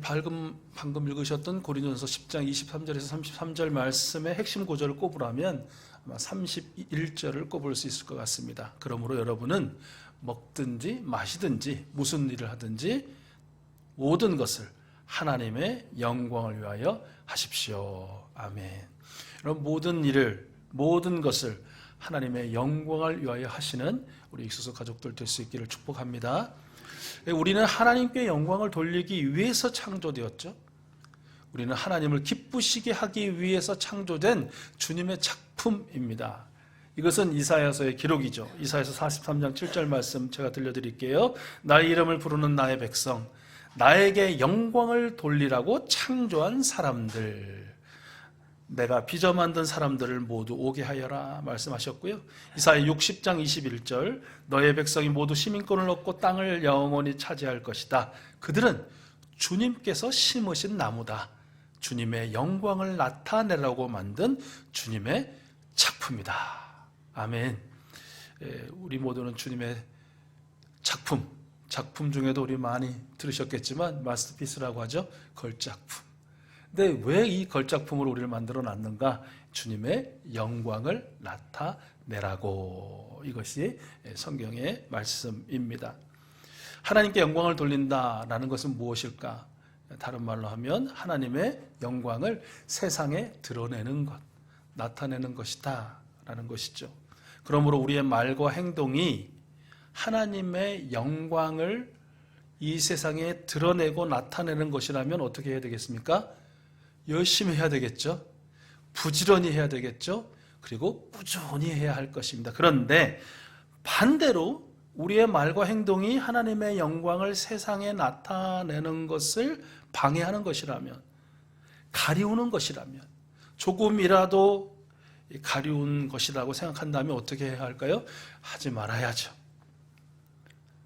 방금 읽으셨던 고린도전서 10장 23절에서 33절 말씀의 핵심 구절을 꼽으라면 아마 31절을 꼽을 수 있을 것 같습니다. 그러므로 여러분은 먹든지 마시든지 무슨 일을 하든지 모든 것을 하나님의 영광을 위하여 하십시오. 아멘. 여러분, 모든 것을 하나님의 영광을 위하여 하시는 우리 익수소 가족들 될 수 있기를 축복합니다. 우리는 하나님께 영광을 돌리기 위해서 창조되었죠. 우리는 하나님을 기쁘시게 하기 위해서 창조된 주님의 작품입니다. 이것은 이사야서의 기록이죠. 이사야서 43장 7절 말씀 제가 들려드릴게요. 나의 이름을 부르는 나의 백성, 나에게 영광을 돌리라고 창조한 사람들, 내가 빚어 만든 사람들을 모두 오게 하여라 말씀하셨고요. 이사야 60장 21절, 너의 백성이 모두 시민권을 얻고 땅을 영원히 차지할 것이다. 그들은 주님께서 심으신 나무다. 주님의 영광을 나타내라고 만든 주님의 작품이다. 아멘. 우리 모두는 주님의 작품 중에도 우리 많이 들으셨겠지만 마스터피스라고 하죠. 걸작품. 근데 왜 이 걸작품으로 우리를 만들어 놨는가? 주님의 영광을 나타내라고. 이것이 성경의 말씀입니다. 하나님께 영광을 돌린다라는 것은 무엇일까? 다른 말로 하면 하나님의 영광을 세상에 드러내는 것, 나타내는 것이다 라는 것이죠. 그러므로 우리의 말과 행동이 하나님의 영광을 이 세상에 드러내고 나타내는 것이라면 어떻게 해야 되겠습니까? 열심히 해야 되겠죠. 부지런히 해야 되겠죠. 그리고 꾸준히 해야 할 것입니다. 그런데 반대로 우리의 말과 행동이 하나님의 영광을 세상에 나타내는 것을 방해하는 것이라면, 가리우는 것이라면, 조금이라도 가리운 것이라고 생각한다면 어떻게 해야 할까요? 하지 말아야죠.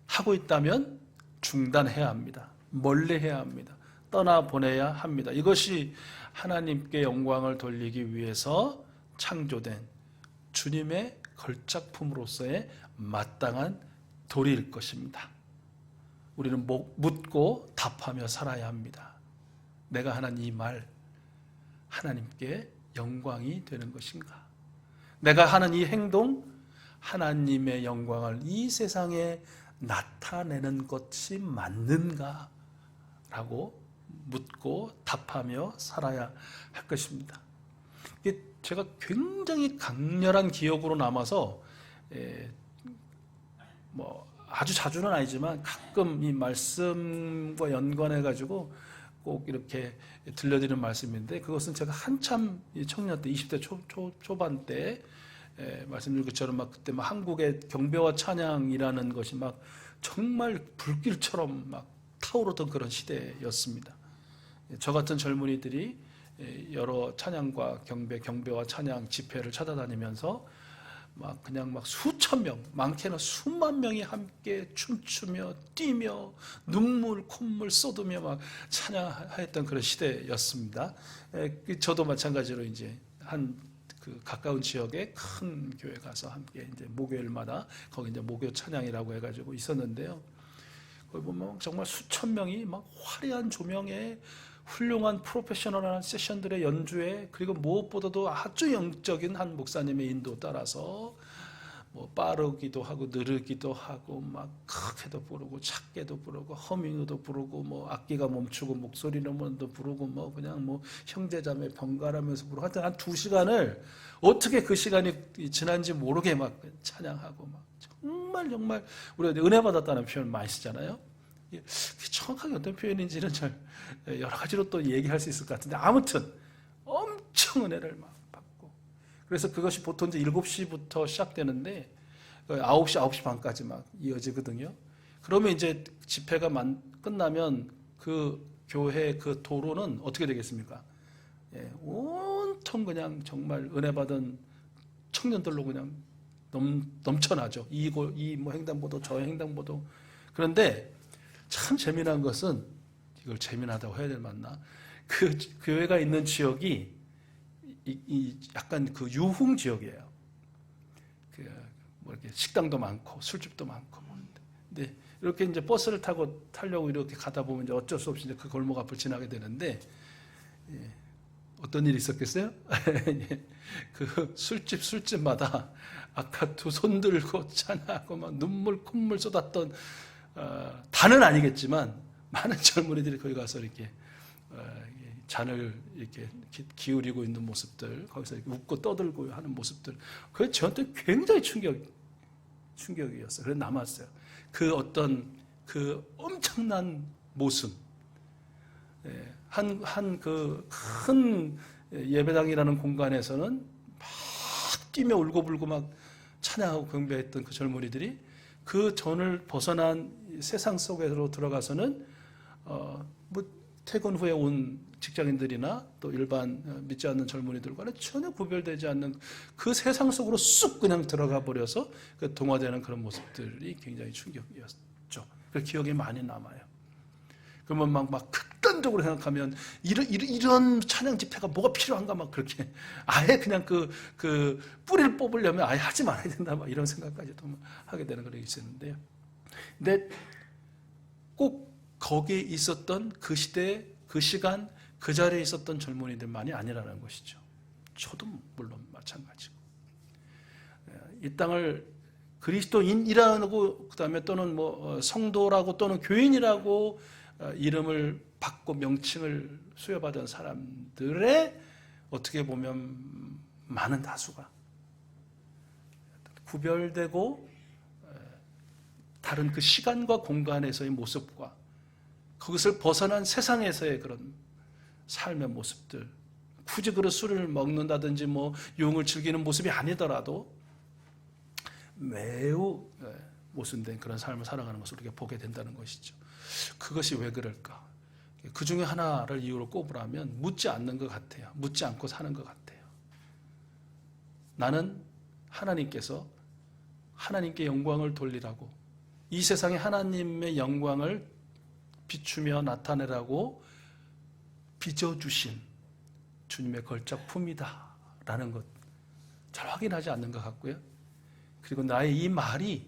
하고 있다면 중단해야 합니다. 멀리해야 합니다. 떠나보내야 합니다. 이것이 하나님께 영광을 돌리기 위해서 창조된 주님의 걸작품으로서의 마땅한 도리일 것입니다. 우리는 묻고 답하며 살아야 합니다. 내가 하는 이 말, 하나님께 영광이 되는 것인가? 내가 하는 이 행동, 하나님의 영광을 이 세상에 나타내는 것이 맞는가? 라고 묻고 답하며 살아야 할 것입니다. 이게 제가 굉장히 강렬한 기억으로 남아서 아주 자주는 아니지만 가끔 이 말씀과 연관해 가지고 꼭 이렇게 들려드리는 말씀인데, 그것은 제가 한참 청년 때 20대 초반 때 말씀드린 것처럼 그때 한국의 경배와 찬양이라는 것이 정말 불길처럼 타오르던 그런 시대였습니다. 저 같은 젊은이들이 여러 찬양과 경배와 찬양 집회를 찾아다니면서 그냥 수천 명, 많게는 수만 명이 함께 춤추며 뛰며 눈물 콧물 쏟으며 찬양했던 그런 시대였습니다. 저도 마찬가지로 이제 그 가까운 지역의 큰 교회 가서 함께 이제 목요일마다 거기 이제 목요 찬양이라고 해가지고 있었는데요. 거기 보면 정말 수천 명이 화려한 조명에 훌륭한 프로페셔널한 세션들의 연주에, 그리고 무엇보다도 아주 영적인 한 목사님의 인도 따라서 빠르기도 하고 느리기도 하고 크게도 부르고 작게도 부르고 허밍도 부르고 악기가 멈추고 목소리는 부르고 그냥 형제자매 번갈아면서 부르고 하여튼 한 2시간을 어떻게 그 시간이 지난지 모르게 찬양하고 정말 우리가 은혜 받았다는 표현 많이 쓰잖아요. 정확하게 어떤 표현인지는 여러 가지로 또 얘기할 수 있을 것 같은데, 아무튼 엄청 은혜를 받고, 그래서 그것이 보통 이제 7시부터 시작되는데 9시 반까지 이어지거든요. 그러면 이제 집회가 끝나면 그 교회 그 도로는 어떻게 되겠습니까? 온통 그냥 정말 은혜 받은 청년들로 그냥 넘쳐나죠. 이 횡단보도 저 횡단보도. 그런데 참 재미난 것은, 이걸 재미나다고 해야 될 맞나? 그 교회가 있는 지역이 약간 그 유흥 지역이에요. 이렇게 식당도 많고 술집도 많고. 네, 이렇게 이제 버스를 타려고 이렇게 가다 보면 이제 어쩔 수 없이 이제 그 골목 앞을 지나게 되는데, 예, 어떤 일이 있었겠어요? 그 술집마다 아까 두 손 들고 찬양하고 막 눈물 콧물 쏟았던, 다는 아니겠지만 많은 젊은이들이 거기 가서 이렇게 잔을 이렇게 기울이고 있는 모습들, 거기서 이렇게 웃고 떠들고 하는 모습들, 그게 저한테 굉장히 충격이었어요. 그래서 남았어요. 그 어떤 그 엄청난 모습, 한 그 큰 예배당이라는 공간에서는 막 뛰며 울고불고 막 찬양하고 경배했던 그 젊은이들이 그 전을 벗어난 세상 속으로 들어가서는 뭐 퇴근 후에 온 직장인들이나 또 일반 믿지 않는 젊은이들과는 전혀 구별되지 않는 그 세상 속으로 쑥 그냥 들어가 버려서 그 동화되는 그런 모습들이 굉장히 충격이었죠. 그 기억에 많이 남아요. 그러면 막 극단적으로 생각하면 이런 찬양 집회가 뭐가 필요한가 막 그렇게 아예 그냥 그 뿌리를 뽑으려면 아예 하지 말아야 된다 막 이런 생각까지도 하게 되는 그런 게 있었는데요. 근데 꼭 거기에 있었던 그 시대, 그 시간, 그 자리에 있었던 젊은이들만이 아니라는 것이죠. 저도 물론 마찬가지고. 이 땅을 그리스도인이라고 그다음에 또는 뭐 성도라고 또는 교인이라고 이름을 받고 명칭을 수여받은 사람들의 어떻게 보면 많은 다수가 구별되고 다른 그 시간과 공간에서의 모습과 그것을 벗어난 세상에서의 그런 삶의 모습들, 굳이 그런 술을 먹는다든지 뭐 유흥을 즐기는 모습이 아니더라도 매우 모순된 그런 삶을 살아가는 것을 우리가 보게 된다는 것이죠. 그것이 왜 그럴까? 그 중에 하나를 이유로 꼽으라면 묻지 않는 것 같아요. 묻지 않고 사는 것 같아요. 나는 하나님께서 하나님께 영광을 돌리라고 이 세상에 하나님의 영광을 비추며 나타내라고 빚어주신 주님의 걸작품이다 라는 것 잘 확인하지 않는 것 같고요. 그리고 나의 이 말이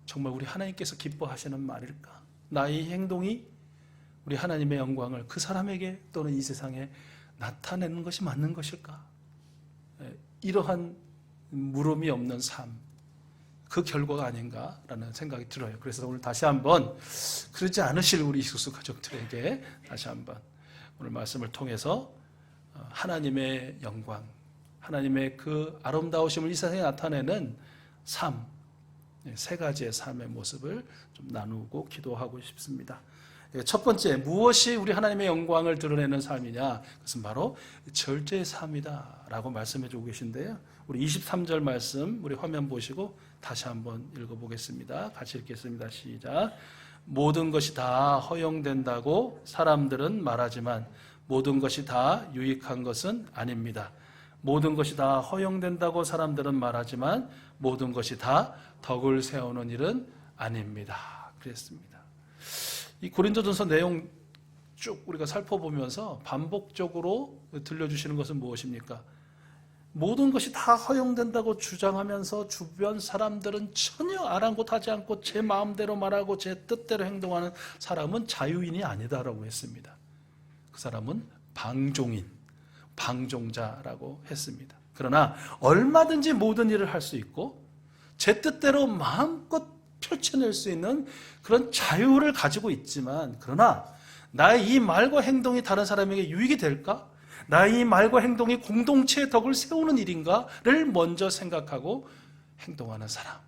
정말 우리 하나님께서 기뻐하시는 말일까? 나의 행동이 우리 하나님의 영광을 그 사람에게 또는 이 세상에 나타내는 것이 맞는 것일까? 이러한 물음이 없는 삶, 그 결과가 아닌가라는 생각이 들어요. 그래서 오늘 다시 한번 그러지 않으실 우리 이수수 가족들에게 다시 한번 오늘 말씀을 통해서 하나님의 영광, 하나님의 그 아름다우심을 이 세상에 나타내는 삶, 세 가지의 삶의 모습을 좀 나누고 기도하고 싶습니다. 첫 번째, 무엇이 우리 하나님의 영광을 드러내는 삶이냐? 그것은 바로 절제의 삶이다 라고 말씀해 주고 계신데요. 우리 23절 말씀 우리 화면 보시고 다시 한번 읽어보겠습니다. 같이 읽겠습니다. 시작. 모든 것이 다 허용된다고 사람들은 말하지만 모든 것이 다 유익한 것은 아닙니다. 모든 것이 다 허용된다고 사람들은 말하지만 모든 것이 다 덕을 세우는 일은 아닙니다. 그랬습니다. 이 고린도전서 내용 쭉 우리가 살펴보면서 반복적으로 들려주시는 것은 무엇입니까? 모든 것이 다 허용된다고 주장하면서 주변 사람들은 전혀 아랑곳하지 않고 제 마음대로 말하고 제 뜻대로 행동하는 사람은 자유인이 아니다라고 했습니다. 그 사람은 방종인, 방종자라고 했습니다. 그러나 얼마든지 모든 일을 할 수 있고 제 뜻대로 마음껏 펼쳐낼 수 있는 그런 자유를 가지고 있지만, 그러나 나의 이 말과 행동이 다른 사람에게 유익이 될까? 나의 이 말과 행동이 공동체의 덕을 세우는 일인가를 먼저 생각하고 행동하는 사람,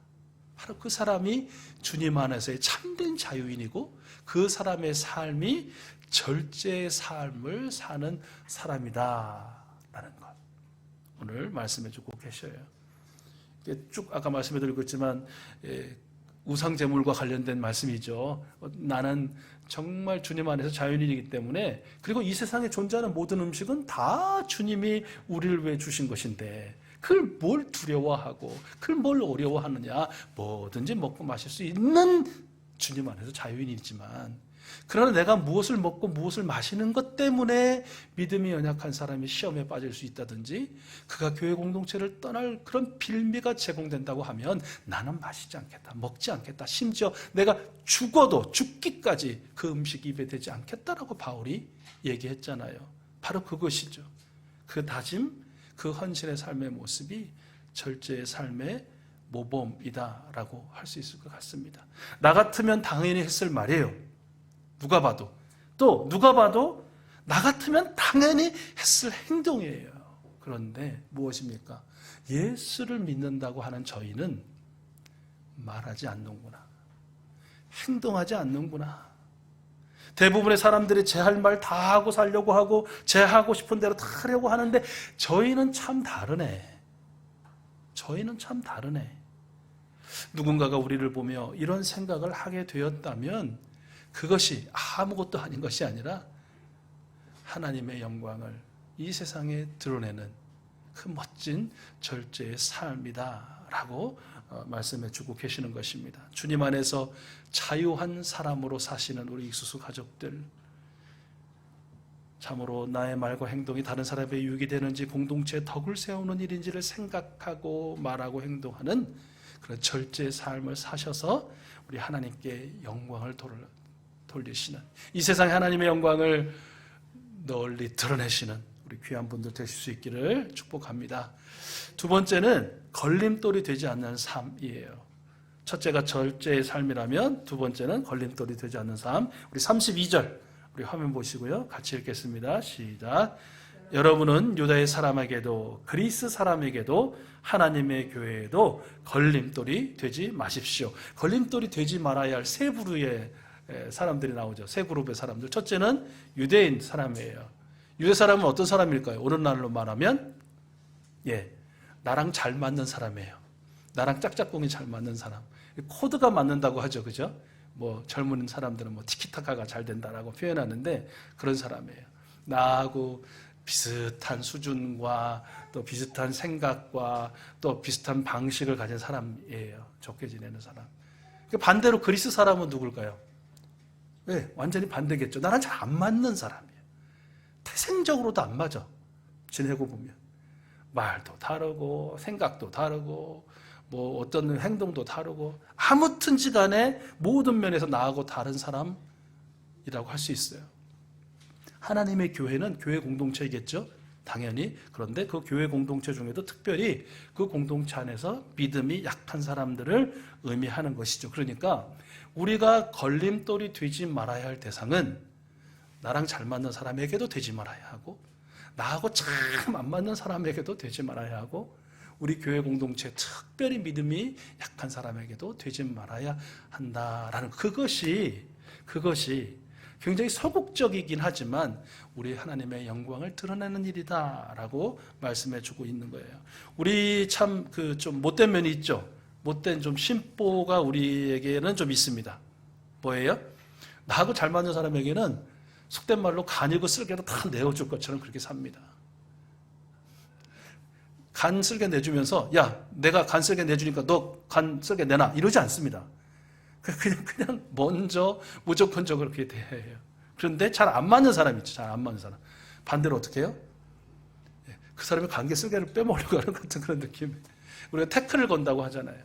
바로 그 사람이 주님 안에서의 참된 자유인이고 그 사람의 삶이 절제의 삶을 사는 사람이다 라는 것, 오늘 말씀해 주고 계셔요. 쭉 아까 말씀해 드리고 있지만 우상제물과 관련된 말씀이죠. 나는 정말 주님 안에서 자유인이기 때문에, 그리고 이 세상에 존재하는 모든 음식은 다 주님이 우리를 위해 주신 것인데 그걸 뭘 두려워하고 그걸 뭘 어려워하느냐. 뭐든지 먹고 마실 수 있는 주님 안에서 자유인이지만 그러나 내가 무엇을 먹고 무엇을 마시는 것 때문에 믿음이 연약한 사람이 시험에 빠질 수 있다든지 그가 교회 공동체를 떠날 그런 빌미가 제공된다고 하면 나는 마시지 않겠다, 먹지 않겠다, 심지어 내가 죽어도 죽기까지 그 음식 입에 대지 않겠다라고 바울이 얘기했잖아요. 바로 그것이죠. 그 다짐, 그 헌신의 삶의 모습이 절제의 삶의 모범이다라고 할 수 있을 것 같습니다. 나 같으면 당연히 했을 말이에요. 누가 봐도. 또 누가 봐도 나 같으면 당연히 했을 행동이에요. 그런데 무엇입니까? 예수를 믿는다고 하는 저희는 말하지 않는구나. 행동하지 않는구나. 대부분의 사람들이 제 할 말 다 하고 살려고 하고 제 하고 싶은 대로 다 하려고 하는데 저희는 참 다르네. 저희는 참 다르네. 누군가가 우리를 보며 이런 생각을 하게 되었다면 그것이 아무것도 아닌 것이 아니라 하나님의 영광을 이 세상에 드러내는 그 멋진 절제의 삶이다라고 말씀해 주고 계시는 것입니다. 주님 안에서 자유한 사람으로 사시는 우리 익수수 가족들, 참으로 나의 말과 행동이 다른 사람의 유익이 되는지 공동체에 덕을 세우는 일인지를 생각하고 말하고 행동하는 그런 절제의 삶을 사셔서 우리 하나님께 영광을 돌리시는, 이 세상에 하나님의 영광을 널리 드러내시는 우리 귀한 분들 되실 수 있기를 축복합니다. 두 번째는 걸림돌이 되지 않는 삶이에요. 첫째가 절제의 삶이라면 두 번째는 걸림돌이 되지 않는 삶. 우리 32절 우리 화면 보시고요. 같이 읽겠습니다. 시작. 여러분은 유다의 사람에게도 그리스 사람에게도 하나님의 교회에도 걸림돌이 되지 마십시오. 걸림돌이 되지 말아야 할 세 부류의 사람들이 나오죠. 세 그룹의 사람들. 첫째는 유대인 사람이에요. 유대 사람은 어떤 사람일까요? 오늘날로 말하면 나랑 잘 맞는 사람이에요. 나랑 짝짝꿍이 잘 맞는 사람. 코드가 맞는다고 하죠. 그죠? 뭐 젊은 사람들은 뭐 티키타카가 잘 된다라고 표현하는데 그런 사람이에요. 나하고 비슷한 수준과 또 비슷한 생각과 또 비슷한 방식을 가진 사람이에요. 좋게 지내는 사람. 반대로 그리스 사람은 누굴까요? 완전히 반대겠죠. 나랑 잘 안 맞는 사람이에요. 태생적으로도 안 맞아. 지내고 보면 말도 다르고 생각도 다르고 뭐 어떤 행동도 다르고 아무튼지 간에 모든 면에서 나하고 다른 사람이라고 할 수 있어요. 하나님의 교회는 교회 공동체이겠죠. 당연히. 그런데 그 교회 공동체 중에도 특별히 그 공동체 안에서 믿음이 약한 사람들을 의미하는 것이죠. 그러니까 우리가 걸림돌이 되지 말아야 할 대상은 나랑 잘 맞는 사람에게도 되지 말아야 하고 나하고 참 안 맞는 사람에게도 되지 말아야 하고 우리 교회 공동체 특별히 믿음이 약한 사람에게도 되지 말아야 한다라는 그것이 굉장히 소극적이긴 하지만 우리 하나님의 영광을 드러내는 일이다라고 말씀해 주고 있는 거예요. 우리 참 좀 못된 면이 있죠. 못된 좀 심보가 우리에게는 좀 있습니다. 뭐예요? 나하고 잘 맞는 사람에게는 속된 말로 간이고 쓸개도 다 내어줄 것처럼 그렇게 삽니다. 간 쓸개 내주면서 야 내가 간 쓸개 내주니까 너 간 쓸개 내놔 이러지 않습니다. 그냥 먼저 무조건적으로 그렇게 대해요. 그런데 잘 안 맞는 사람 있죠. 잘 안 맞는 사람. 반대로 어떻게 해요? 그 사람의 관계 쓸개를 빼먹으려고 하는 같은 그런 느낌. 우리가 태클을 건다고 하잖아요.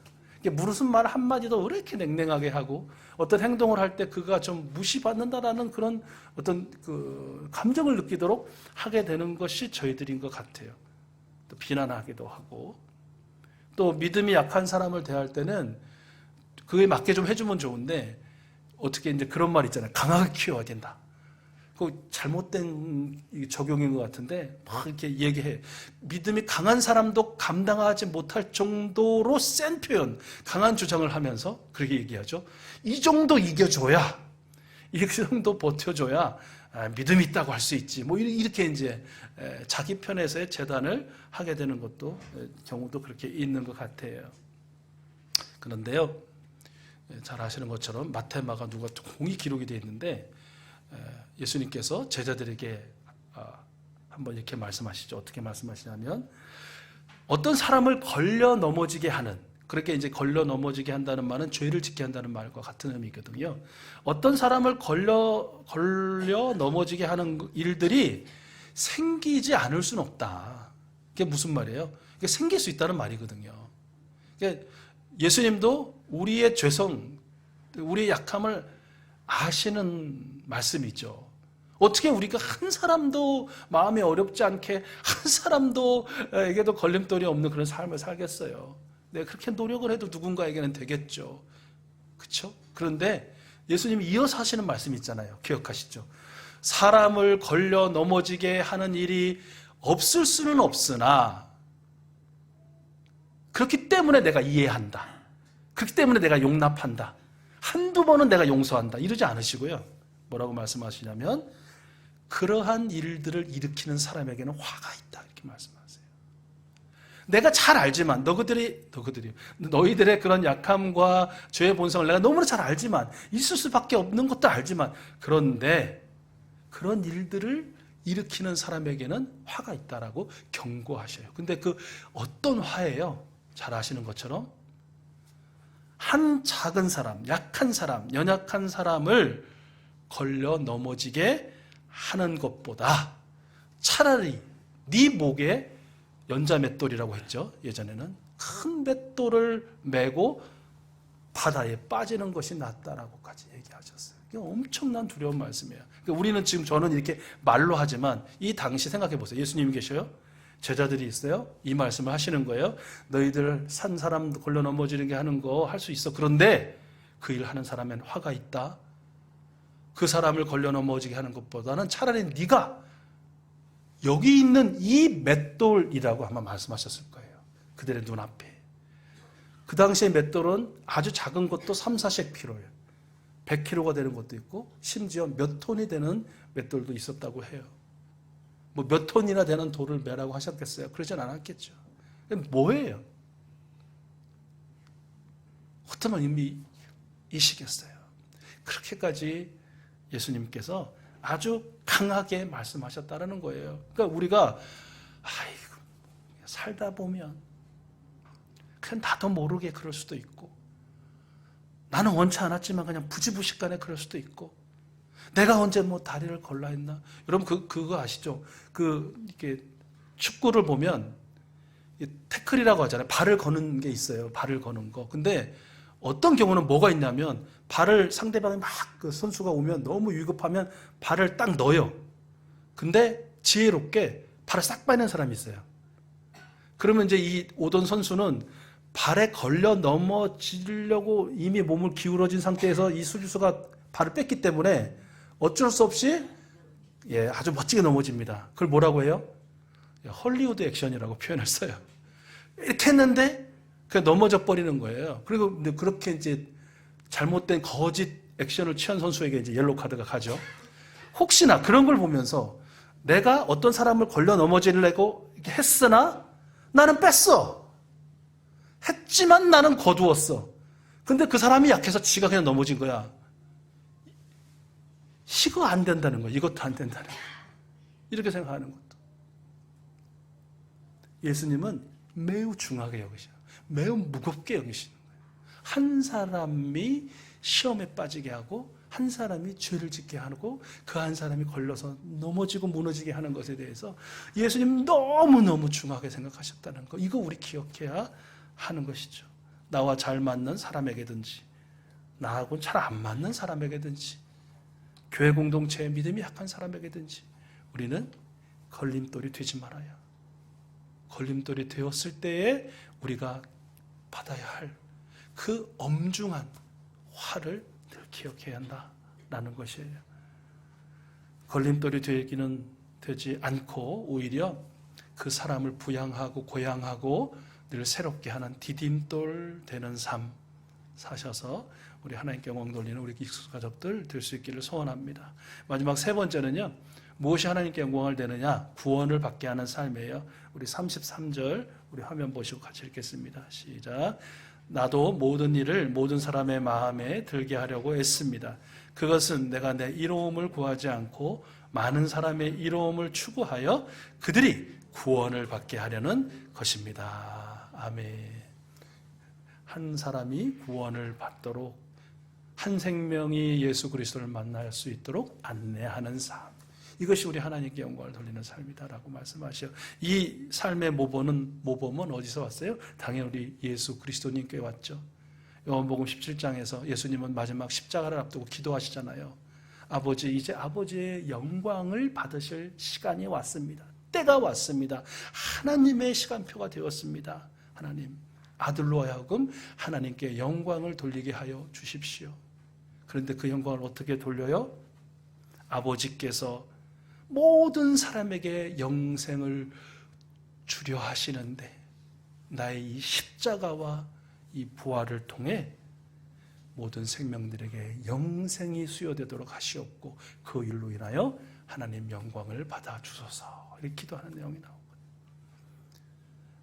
무슨 말 한마디도 왜 이렇게 냉랭하게 하고 어떤 행동을 할 때 그가 좀 무시받는다라는 그런 어떤 그 감정을 느끼도록 하게 되는 것이 저희들인 것 같아요. 또 비난하기도 하고 또 믿음이 약한 사람을 대할 때는 그에 맞게 좀 해주면 좋은데 어떻게 이제 그런 말 있잖아요. 강하게 키워야 된다. 그 잘못된 적용인 것 같은데 막 이렇게 얘기해. 믿음이 강한 사람도 감당하지 못할 정도로 센 표현, 강한 주장을 하면서 그렇게 얘기하죠. 이 정도 이겨줘야, 이 정도 버텨줘야 믿음이 있다고 할 수 있지. 뭐 이렇게 이제 자기 편에서의 재단을 하게 되는 것도 경우도 그렇게 있는 것 같아요. 그런데요, 잘 아시는 것처럼 마태, 마가, 누가 공이 기록이 되어 있는데 예수님께서 제자들에게 한번 이렇게 말씀하시죠. 어떻게 말씀하시냐면 어떤 사람을 걸려 넘어지게 하는 그렇게 이제 걸려 넘어지게 한다는 말은 죄를 짓게 한다는 말과 같은 의미거든요. 어떤 사람을 걸려 넘어지게 하는 일들이 생기지 않을 수는 없다. 그게 무슨 말이에요? 그게 생길 수 있다는 말이거든요. 그러니까 예수님도 우리의 죄성, 우리의 약함을 아시는 말씀이죠. 어떻게 우리가 한 사람도 마음이 어렵지 않게 한 사람도에게도 걸림돌이 없는 그런 삶을 살겠어요. 내가 그렇게 노력을 해도 누군가에게는 되겠죠. 그렇죠? 그런데 예수님이 이어서 하시는 말씀이 있잖아요. 기억하시죠? 사람을 걸려 넘어지게 하는 일이 없을 수는 없으나 그렇기 때문에 내가 이해한다. 그렇기 때문에 내가 용납한다. 한두 번은 내가 용서한다. 이러지 않으시고요. 뭐라고 말씀하시냐면 그러한 일들을 일으키는 사람에게는 화가 있다. 이렇게 말씀하세요. 내가 잘 알지만 너희들의 그런 약함과 죄의 본성을 내가 너무나 잘 알지만 있을 수밖에 없는 것도 알지만 그런데 그런 일들을 일으키는 사람에게는 화가 있다라고 경고하셔요. 근데 그 어떤 화예요? 잘 아시는 것처럼 한 작은 사람, 약한 사람, 연약한 사람을 걸려 넘어지게 하는 것보다 차라리 네 목에 연자 맷돌이라고 했죠. 예전에는 큰 맷돌을 메고 바다에 빠지는 것이 낫다라고까지 얘기하셨어요. 이게 엄청난 두려운 말씀이에요. 그러니까 우리는 지금 저는 이렇게 말로 하지만 이 당시 생각해 보세요. 예수님이 계셔요. 제자들이 있어요. 이 말씀을 하시는 거예요. 너희들 산 사람 걸려 넘어지는 게 하는 거 할 수 있어. 그런데 그 일 하는 사람엔 화가 있다. 그 사람을 걸려 넘어지게 하는 것보다는 차라리 네가 여기 있는 이 맷돌이라고 아마 말씀하셨을 거예요. 그들의 눈앞에. 그 당시에 맷돌은 아주 작은 것도 3, 4섹피로예요. 100kg가 되는 것도 있고 심지어 몇 톤이 되는 맷돌도 있었다고 해요. 뭐 몇 톤이나 되는 돌을 매라고 하셨겠어요? 그러진 않았겠죠. 뭐예요? 어떤 의미이시겠어요? 그렇게까지 예수님께서 아주 강하게 말씀하셨다는 거예요. 그러니까 우리가 살다 보면 그냥 나도 모르게 그럴 수도 있고 나는 원치 않았지만 그냥 부지부식간에 그럴 수도 있고 내가 언제 뭐 다리를 걸라 했나? 여러분 그거 아시죠? 이렇게 축구를 보면 태클이라고 하잖아요. 발을 거는 게 있어요. 발을 거는 거. 근데 어떤 경우는 뭐가 있냐면 발을 상대방이 막 그 선수가 오면 너무 위급하면 발을 딱 넣어요. 근데 지혜롭게 발을 싹 빼는 사람이 있어요. 그러면 이제 이 오던 선수는 발에 걸려 넘어지려고 이미 몸을 기울어진 상태에서 이 수비수가 발을 뺐기 때문에 어쩔 수 없이 아주 멋지게 넘어집니다. 그걸 뭐라고 해요? 헐리우드 액션이라고 표현을 써요. 이렇게 했는데 그냥 넘어져 버리는 거예요. 그리고 그렇게 이제 잘못된 거짓 액션을 취한 선수에게 이제 옐로우 카드가 가죠. 혹시나 그런 걸 보면서 내가 어떤 사람을 걸려 넘어지려고 했으나 나는 뺐어. 했지만 나는 거두었어. 근데 그 사람이 약해서 지가 그냥 넘어진 거야. 이거 안 된다는 거야. 이것도 안 된다는 거야. 이렇게 생각하는 것도. 예수님은 매우 중하게 여기셔요. 매우 무겁게 여기시는 거예요. 한 사람이 시험에 빠지게 하고 한 사람이 죄를 짓게 하고 그 한 사람이 걸려서 넘어지고 무너지게 하는 것에 대해서 예수님 너무너무 중하게 생각하셨다는 거. 이거 우리 기억해야 하는 것이죠. 나와 잘 맞는 사람에게든지 나하고는 잘 안 맞는 사람에게든지 교회 공동체의 믿음이 약한 사람에게든지 우리는 걸림돌이 되지 말아야. 걸림돌이 되었을 때에 우리가 받아야 할 그 엄중한 화를 늘 기억해야 한다라는 것이에요. 걸림돌이 되지 않고 오히려 그 사람을 부양하고 고양하고 늘 새롭게 하는 디딤돌 되는 삶 사셔서 우리 하나님께 영광 돌리는 우리 익숙 가족들 될 수 있기를 소원합니다. 마지막 세 번째는요. 무엇이 하나님께 영광을 되느냐? 구원을 받게 하는 삶이에요. 우리 33절 우리 화면 보시고 같이 읽겠습니다. 시작. 나도 모든 일을 모든 사람의 마음에 들게 하려고 애씁니다. 그것은 내가 내 이로움을 구하지 않고 많은 사람의 이로움을 추구하여 그들이 구원을 받게 하려는 것입니다. 아멘. 한 사람이 구원을 받도록, 한 생명이 예수 그리스도를 만날 수 있도록 안내하는 삶, 이것이 우리 하나님께 영광을 돌리는 삶이다라고 말씀하셔. 이 삶의 모범은 어디서 왔어요? 당연히 우리 예수 그리스도님께 왔죠. 요한복음 17장에서 예수님은 마지막 십자가를 앞두고 기도하시잖아요. 아버지, 이제 아버지의 영광을 받으실 시간이 왔습니다. 때가 왔습니다. 하나님의 시간표가 되었습니다. 하나님, 아들로 하여금 하나님께 영광을 돌리게 하여 주십시오. 그런데 그 영광을 어떻게 돌려요? 아버지께서 모든 사람에게 영생을 주려 하시는데 나의 이 십자가와 이 부활을 통해 모든 생명들에게 영생이 수여되도록 하시옵고 그 일로 인하여 하나님 영광을 받아 주소서, 이렇게 기도하는 내용이 나오거든요.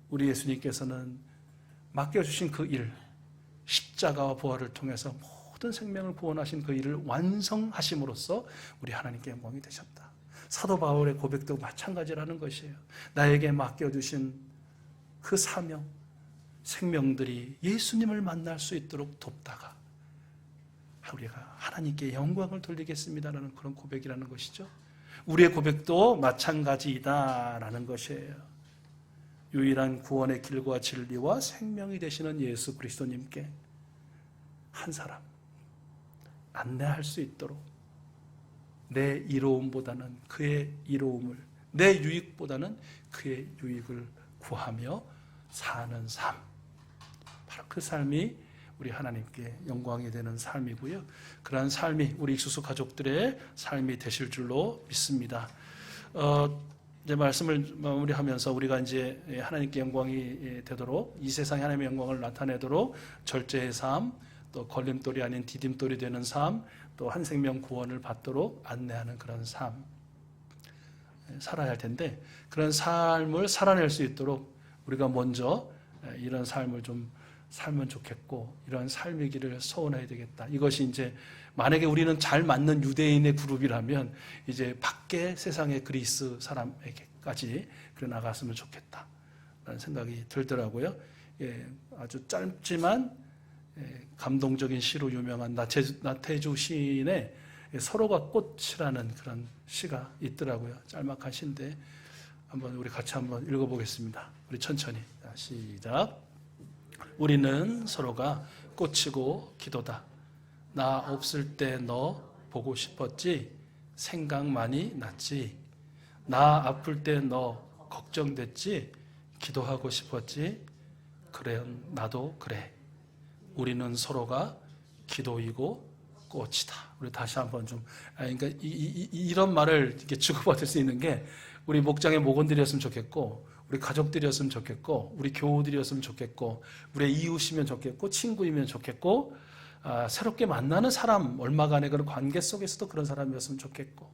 우리 예수님께서는 맡겨주신 그 일, 십자가와 부활을 통해서 모든 생명을 구원하신 그 일을 완성하심으로써 우리 하나님께 영광이 되셨다. 사도 바울의 고백도 마찬가지라는 것이에요. 나에게 맡겨주신 그 사명, 생명들이 예수님을 만날 수 있도록 돕다가 우리가 하나님께 영광을 돌리겠습니다라는 그런 고백이라는 것이죠. 우리의 고백도 마찬가지이다라는 것이에요. 유일한 구원의 길과 진리와 생명이 되시는 예수 그리스도님께 한 사람 안내할 수 있도록 내 이로움보다는 그의 이로움을, 내 유익보다는 그의 유익을 구하며 사는 삶, 바로 그 삶이 우리 하나님께 영광이 되는 삶이고요. 그러한 삶이 우리 익수수 가족들의 삶이 되실 줄로 믿습니다. 이제 말씀을 마무리하면서 우리가 이제 하나님께 영광이 되도록, 이 세상에 하나님의 영광을 나타내도록 절제의 삶, 또 걸림돌이 아닌 디딤돌이 되는 삶, 또 한 생명 구원을 받도록 안내하는 그런 삶 살아야 할 텐데, 그런 삶을 살아낼 수 있도록 우리가 먼저 이런 삶을 좀 살면 좋겠고, 이런 삶이기를 소원해야 되겠다. 이것이 이제 만약에 우리는 잘 맞는 유대인의 그룹이라면 이제 밖에 세상의 그리스 사람에게까지 그래 나갔으면 좋겠다라는 생각이 들더라고요. 아주 짧지만 감동적인 시로 유명한 나태주 시인의 서로가 꽃이라는 그런 시가 있더라고요. 짤막한 시인데 한번 우리 같이 한번 읽어보겠습니다. 우리 천천히. 시작. 우리는 서로가 꽃이고 기도다. 나 없을 때 너 보고 싶었지. 생각 많이 났지. 나 아플 때 너 걱정됐지. 기도하고 싶었지. 그래, 나도 그래. 우리는 서로가 기도이고 꽃이다. 우리 다시 한번 좀, 그러니까 이런 말을 이렇게 주고받을 수 있는 게 우리 목장의 목원들이었으면 좋겠고, 우리 가족들이었으면 좋겠고, 우리 교우들이었으면 좋겠고, 우리 이웃이면 좋겠고, 친구이면 좋겠고, 새롭게 만나는 사람, 얼마간의 그런 관계 속에서도 그런 사람이었으면 좋겠고,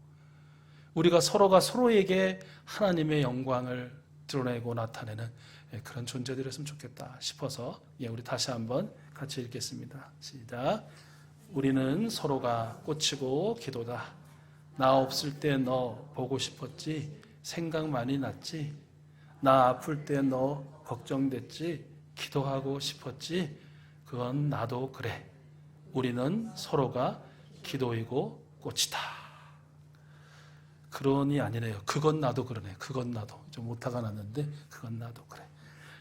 우리가 서로가 서로에게 하나님의 영광을 드러내고 나타내는 그런 존재들이었으면 좋겠다 싶어서 우리 다시 한번 같이 읽겠습니다. 시작. 우리는 서로가 꽃이고 기도다. 나 없을 때 너 보고 싶었지. 생각 많이 났지. 나 아플 때 너 걱정됐지. 기도하고 싶었지. 그건 나도 그래. 우리는 서로가 기도이고 꽃이다. 그러니 아니네요. 그건 나도 그러네. 그건 나도. 좀 오타가 났는데 그건 나도 그래.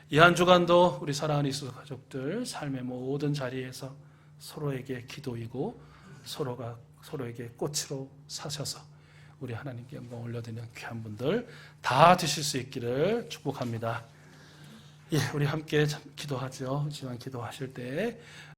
이 한 주간도 우리 사랑하는 익수수 가족들 삶의 모든 자리에서 서로에게 기도이고 서로가 서로에게 꽃으로 사셔서 우리 하나님께 영광 올려드리는 귀한 분들 다 되실 수 있기를 축복합니다. 우리 함께 기도하죠. 지금 기도하실 때